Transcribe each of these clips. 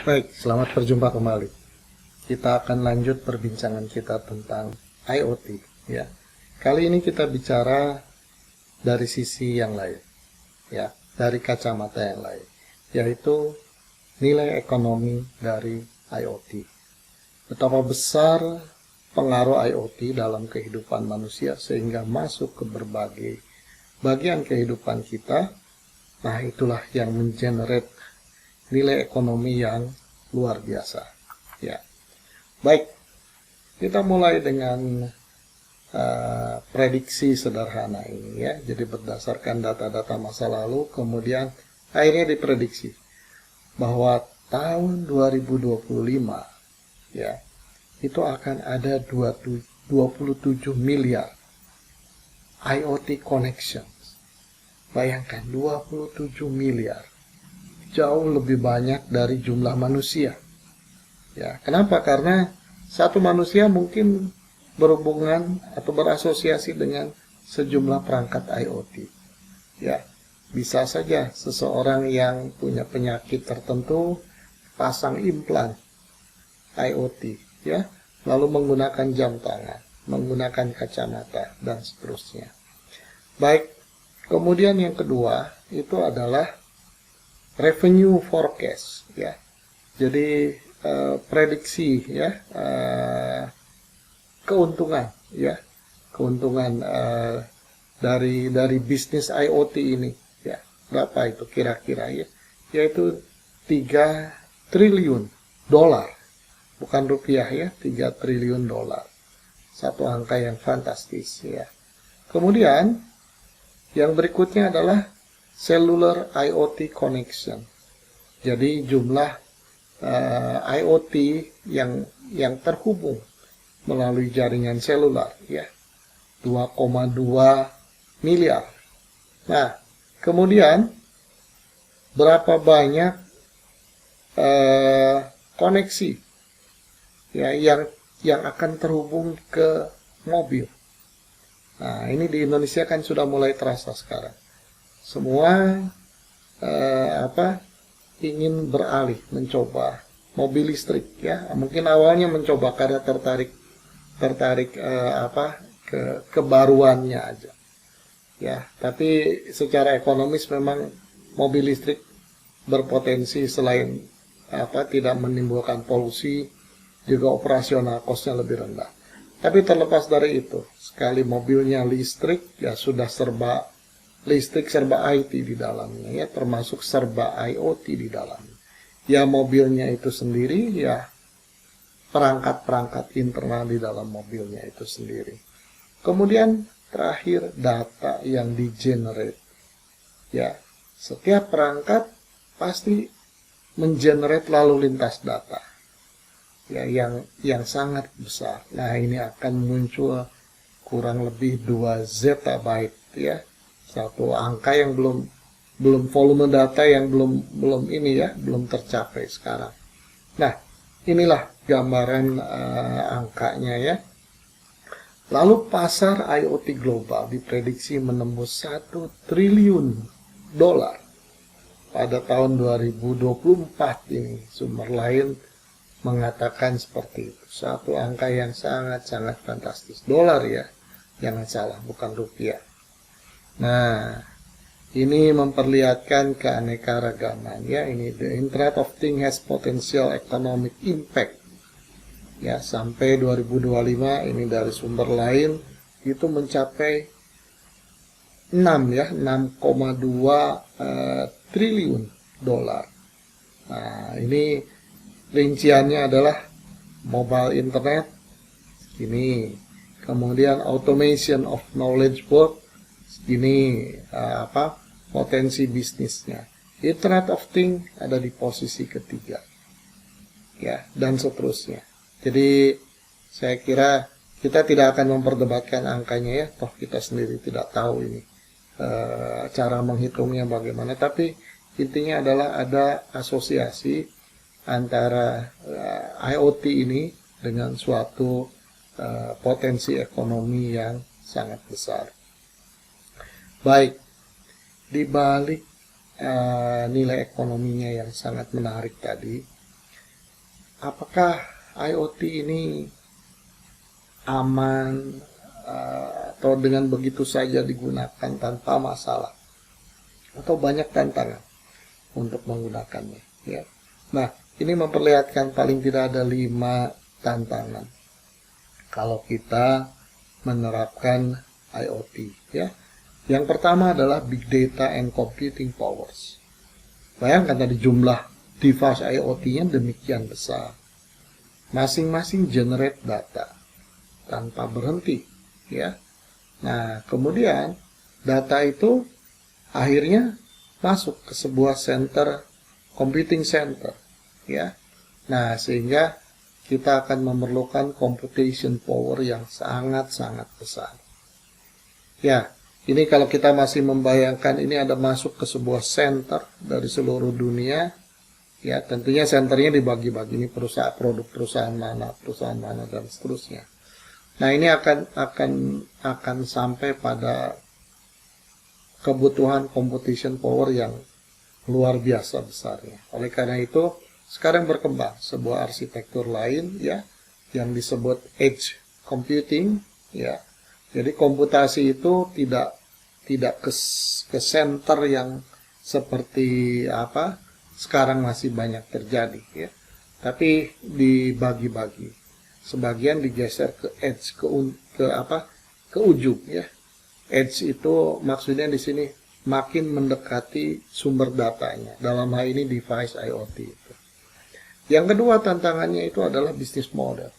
Baik, selamat berjumpa kembali. Kita akan lanjut perbincangan kita tentang IoT, ya. Kali ini kita bicara dari sisi yang lain, ya, dari kacamata yang lain, yaitu nilai ekonomi dari IoT. Betapa besar pengaruh IoT dalam kehidupan manusia sehingga masuk ke berbagai bagian kehidupan kita. Nah, itulah yang mengenerate nilai ekonomi yang luar biasa. Ya, baik. Kita mulai dengan prediksi sederhana ini ya. Jadi berdasarkan data-data masa lalu, kemudian akhirnya diprediksi bahwa tahun 2025 ya itu akan ada 27 miliar IoT connections. Bayangkan 27 miliar. Jauh lebih banyak dari jumlah manusia. Ya, kenapa? Karena satu manusia mungkin berhubungan atau berasosiasi dengan sejumlah perangkat IoT. Ya, bisa saja seseorang yang punya penyakit tertentu pasang implan IoT, ya, lalu menggunakan jam tangan, menggunakan kacamata dan seterusnya. Baik, kemudian yang kedua itu adalah revenue forecast, ya. Jadi prediksi ya keuntungan ya keuntungan dari bisnis IoT ini ya, berapa itu kira-kira ya, yaitu 3 triliun dolar, bukan rupiah ya, 3 triliun dolar. Satu angka yang fantastis ya. Kemudian yang berikutnya adalah cellular IoT connection. Jadi jumlah IoT yang terhubung melalui jaringan seluler ya, 2,2 miliar. Nah, kemudian berapa banyak koneksi ya yang akan terhubung ke mobil. Nah, ini di Indonesia kan sudah mulai terasa sekarang. Semua ingin beralih mencoba mobil listrik ya, mungkin awalnya mencoba karena tertarik kebaruannya aja ya, tapi secara ekonomis memang mobil listrik berpotensi selain tidak menimbulkan polusi, juga operasional kosnya lebih rendah. Tapi terlepas dari itu, sekali mobilnya listrik ya sudah serba listrik, serba IT di dalamnya ya, termasuk serba IoT di dalamnya. Ya mobilnya itu sendiri ya, perangkat-perangkat internal di dalam mobilnya itu sendiri. Kemudian terakhir data yang di-generate. Ya, setiap perangkat pasti mengenerate lalu lintas data. Ya, yang sangat besar. Nah, ini akan muncul kurang lebih 2 zettabyte ya. Satu angka yang belum volume data yang belum ini ya, belum tercapai sekarang. Nah, inilah gambaran angkanya ya. Lalu pasar IoT global diprediksi menembus 1 triliun dolar pada tahun 2024 ini. Sumber lain mengatakan seperti itu. Satu angka yang sangat-sangat fantastis. Dolar ya, jangan salah, bukan rupiah. Nah, ini memperlihatkan keanekaragaman ya. Ini the Internet of Things has potential economic impact. Ya, sampai 2025 ini dari sumber lain itu mencapai 6,2 triliun dolar. Nah, ini rinciannya adalah mobile internet ini, kemudian automation of knowledge work ini, potensi bisnisnya. Internet of Things ada di posisi ketiga ya, dan seterusnya. Jadi saya kira kita tidak akan memperdebatkan angkanya ya, toh kita sendiri tidak tahu ini cara menghitungnya bagaimana, tapi intinya adalah ada asosiasi antara IoT ini dengan suatu potensi ekonomi yang sangat besar. Baik, di balik nilai ekonominya yang sangat menarik tadi, apakah IoT ini aman atau dengan begitu saja digunakan tanpa masalah, atau banyak tantangan untuk menggunakannya, ya. Nah, ini memperlihatkan paling tidak ada 5 tantangan kalau kita menerapkan IoT, ya. Yang pertama adalah big data and computing powers. Bayangkan tadi jumlah device IoT-nya demikian besar. Masing-masing generate data tanpa berhenti, ya. Nah, kemudian data itu akhirnya masuk ke sebuah center, computing center, ya. Nah, sehingga kita akan memerlukan computation power yang sangat-sangat besar. Ya, ini kalau kita masih membayangkan ini ada masuk ke sebuah center dari seluruh dunia, ya tentunya senternya dibagi-bagi, ini perusahaan mana dan seterusnya. Nah, ini akan sampai pada kebutuhan computation power yang luar biasa besarnya. Oleh karena itu, sekarang berkembang sebuah arsitektur lain, ya, yang disebut edge computing, ya. Jadi komputasi itu tidak ke center yang seperti apa sekarang masih banyak terjadi, ya. Tapi dibagi-bagi. Sebagian digeser ke edge, ke ujung, ya. Edge itu maksudnya di sini makin mendekati sumber datanya. Dalam hal ini device IoT itu. Yang kedua tantangannya itu adalah bisnis model.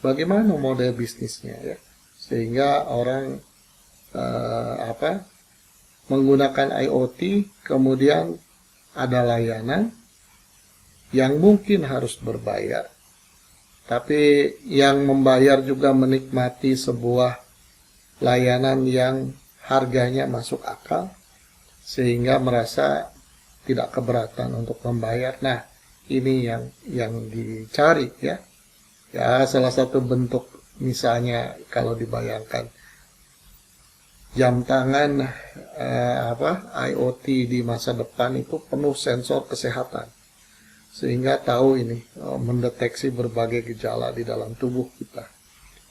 Bagaimana model bisnisnya, ya? Sehingga orang menggunakan IoT, kemudian ada layanan yang mungkin harus berbayar, tapi yang membayar juga menikmati sebuah layanan yang harganya masuk akal, sehingga merasa tidak keberatan untuk membayar. Nah, ini yang dicari, ya. Ya, salah satu bentuk misalnya kalau dibayangkan jam tangan IoT di masa depan itu penuh sensor kesehatan, sehingga tahu ini mendeteksi berbagai gejala di dalam tubuh kita.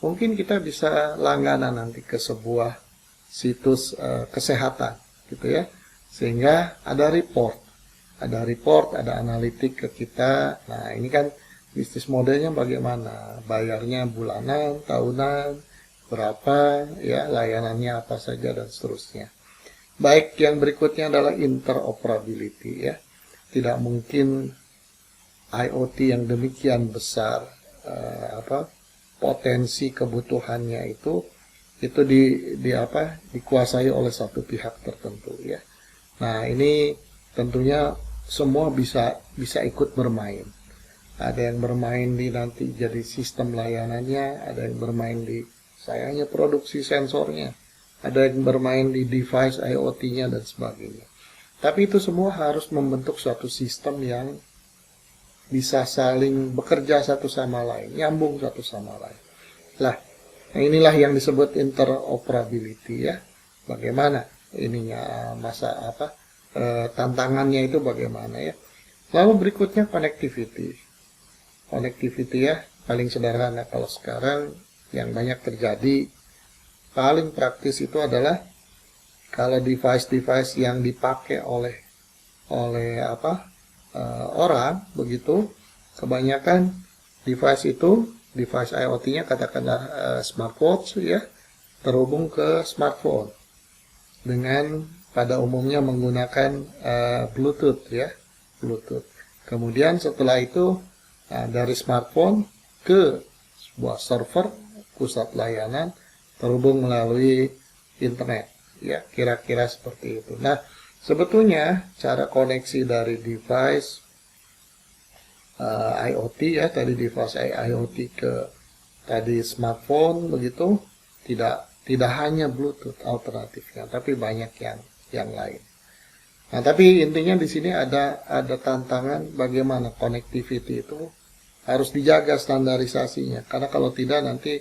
Mungkin kita bisa langganan nanti ke sebuah situs kesehatan, gitu ya, sehingga ada report, ada analitik ke kita. Nah, ini kan bisnis modelnya bagaimana? Bayarnya bulanan, tahunan, berapa, ya, layanannya apa saja dan seterusnya. Baik, yang berikutnya adalah interoperability, ya. Tidak mungkin IoT yang demikian besar potensi kebutuhannya itu dikuasai oleh satu pihak tertentu, ya. Nah, ini tentunya semua bisa ikut bermain. Ada yang bermain di nanti jadi sistem layanannya, ada yang bermain di sayangnya produksi sensornya, ada yang bermain di device IoT-nya dan sebagainya. Tapi itu semua harus membentuk suatu sistem yang bisa saling bekerja satu sama lain, nyambung satu sama lain. Nah, inilah yang disebut interoperability, ya. Bagaimana ininya tantangannya itu bagaimana, ya. Lalu berikutnya connectivity. Connectivity, ya, paling sederhana kalau sekarang yang banyak terjadi, paling praktis itu adalah kalau device-device yang dipakai oleh orang begitu, kebanyakan device IoT-nya katakanlah smartwatch, ya, terhubung ke smartphone dengan pada umumnya menggunakan Bluetooth, ya, Bluetooth. Kemudian setelah itu dari smartphone ke sebuah server pusat layanan terhubung melalui internet, ya, kira-kira seperti itu. Nah, sebetulnya cara koneksi dari device IoT, ya, tadi device IoT ke tadi smartphone begitu, tidak hanya Bluetooth alternatifnya, tapi banyak yang lain. Nah, tapi intinya di sini ada tantangan bagaimana connectivity itu harus dijaga standarisasinya, karena kalau tidak nanti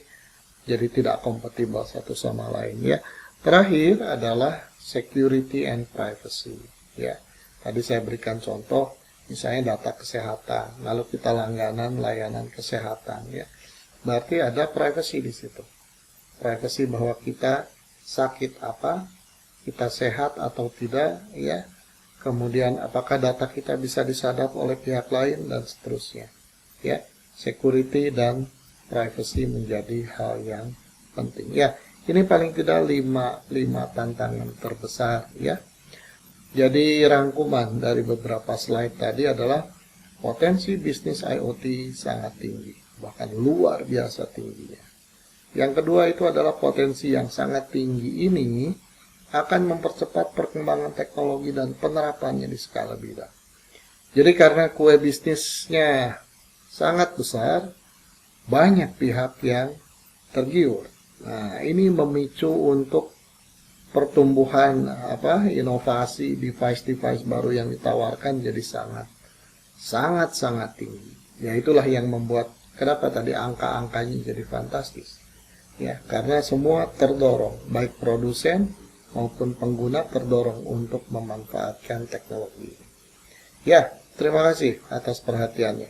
jadi tidak kompatibel satu sama lain, ya. Terakhir adalah security and privacy, ya. Tadi saya berikan contoh misalnya data kesehatan, lalu kita langganan layanan kesehatan, ya. Berarti ada privacy di situ. Privacy bahwa kita sakit apa, kita sehat atau tidak, ya. Kemudian apakah data kita bisa disadap oleh pihak lain dan seterusnya. Ya, security dan privacy menjadi hal yang penting. Ya, ini paling tidak 5 tantangan terbesar, ya. Jadi rangkuman dari beberapa slide tadi adalah potensi bisnis IoT sangat tinggi, bahkan luar biasa tingginya. Yang kedua itu adalah potensi yang sangat tinggi ini akan mempercepat perkembangan teknologi dan penerapannya di skala bidang. Jadi karena kue bisnisnya sangat besar, banyak pihak yang tergiur. Nah, ini memicu untuk pertumbuhan inovasi device-device baru yang ditawarkan jadi sangat tinggi. Ya, itulah yang membuat kenapa tadi angka-angkanya jadi fantastis. Ya, karena semua terdorong, baik produsen maupun pengguna terdorong untuk memanfaatkan teknologi. Ya, terima kasih atas perhatiannya.